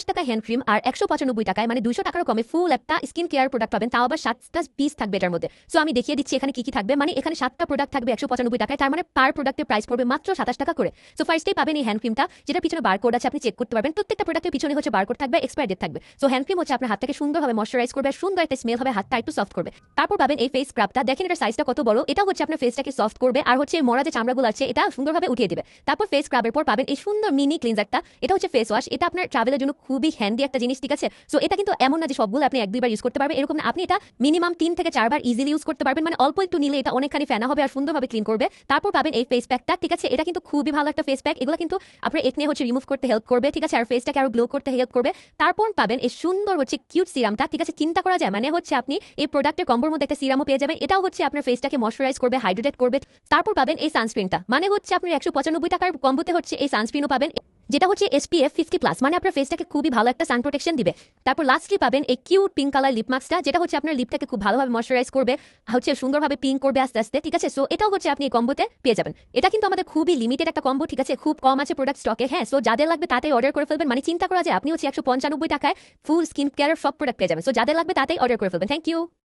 টাকা hand cream আর 195 টাকায় মানে 200 টাকারও কমে ফুল একটা স্কিন কেয়ার প্রোডাক্ট পাবেন, তাও আবার 7টা পিস থাকবে এটার মধ্যে। সো আমি দেখিয়ে দিচ্ছি এখানে কি কি থাকবে। মানে এখানে 7টা প্রোডাক্ট থাকবে 195 টাকায়, তার মানে পার প্রোডাক্টের প্রাইস পড়বে মাত্র 27 টাকা করে। সো ফার্স্টেই পাবেন এই হ্যান্ড ক্রিমটা, যেটা পিছনে বারকোড আছে, আপনি চেক করতে পারবেন। প্রত্যেকটা প্রোডাক্টের পিছনে হচ্ছে বারকোড থাকবে, এক্সপায়ার ডেট থাকবে। সো হ্যান্ড ক্রিম হচ্ছে আপনার হাতটাকে সুন্দরভাবে ময়শ্চারাইজ করবে, সুন্দর একটা স্মেল হবে, হাতটা একটু সফট করবে। তারপর পাবেন এই ফেস স্ক্রাবটা, দেখেন এটার সাইজটা কত বড়, এটা হচ্ছে আপনার ফেসটাকে সফট করবে আর হচ্ছে মরা যে চামড়াগুলো আছে এটা সুন্দরভাবে উঠিয়ে দিবে। তারপর ফেস স্ক্রাবের পর পাবেন এই সুন্দর মিনি ক্লিনজারটা, এটা হচ্ছে ফেস ওয়াশ, এটা আপনার ট্রাভেলের জন্য খুবই হ্যান্ডি একটা জিনিস, ঠিক আছে। সো এটা কিন্তু এমন না যে সবগুলো আপনি 1-2 বার ইউজ করতে পারবেন, এরকম না, আপনি এটা মিনিমাম 3 থেকে 4 বার ইজিলি ইউজ করতে পারবেন। মানে অল্প একটু নিলে এটা অনেকখানি ফেনা হবে আর সুন্দরভাবে ক্লিন করবে। তারপর পাবেন এই ফেস প্যাকটা, ঠিক আছে, এটা কিন্তু খুবই ভালো একটা ফেস প্যাক, এগুলো কিন্তু আপনার একনে হচ্ছে রিমুভ করতে হেল্প করবে, ঠিক আছে, আর ফেসটাকে আরো গ্লো করতে হেল্প করবে। তারপর পাবেন এই সুন্দর হচ্ছে কিউট সিরামটা, ঠিক আছে, চিন্তা করা যায় মানে হচ্ছে আপনি এই প্রোডাক্টের কম্বোর মধ্যে একটা সিরামও পেয়ে যাবেন, এটাও হচ্ছে আপনার ফেসটাকে ময়শ্চারাইজ করবে, হাইড্রেট করবে। তারপর পাবেন এই সানস্ক্রিনটা, মানে হচ্ছে আপনি 195 টাকার কম্বোতে হচ্ছে এই সানস্ক্রিনও পাবেন, যেটা হচ্ছে SPF 50+, মানে আপনার ফেসটাকে খুবই ভালো একটা সান প্রোটেকশন দিবে। তারপর লাস্টলি পাবেন এই কিউট পিঙ্ক কালার লিপ মাস্কটা, যেটা হচ্ছে আপনার লিপটাকে খুব ভালোভাবে ময়শ্চারাইজ করবে, হচ্ছে সুন্দরভাবে পিঙ্ক করবে আস্তে আস্তে, ঠিক আছে। সো এটাও হচ্ছে আপনি এই কম্বোতে পেয়ে যাবেন। এটা কিন্তু আমাদের খুবই লিমিটেড একটা কম্বো, ঠিক আছে, খুব কম আছে প্রোডাক্ট স্টকে। হ্যাঁ, সো যাদের লাগবে তাতেই অর্ডার করে ফেলবেন। মানে চিন্তা করা যায় আপনি হচ্ছে 195 টাকায় ফুল স্কিন কেয়ার সব প্রোডাক্ট পেয়ে যাবেন। সো যাদের লাগবে তাতেই অর্ডার করে ফেলবেন। Thank you.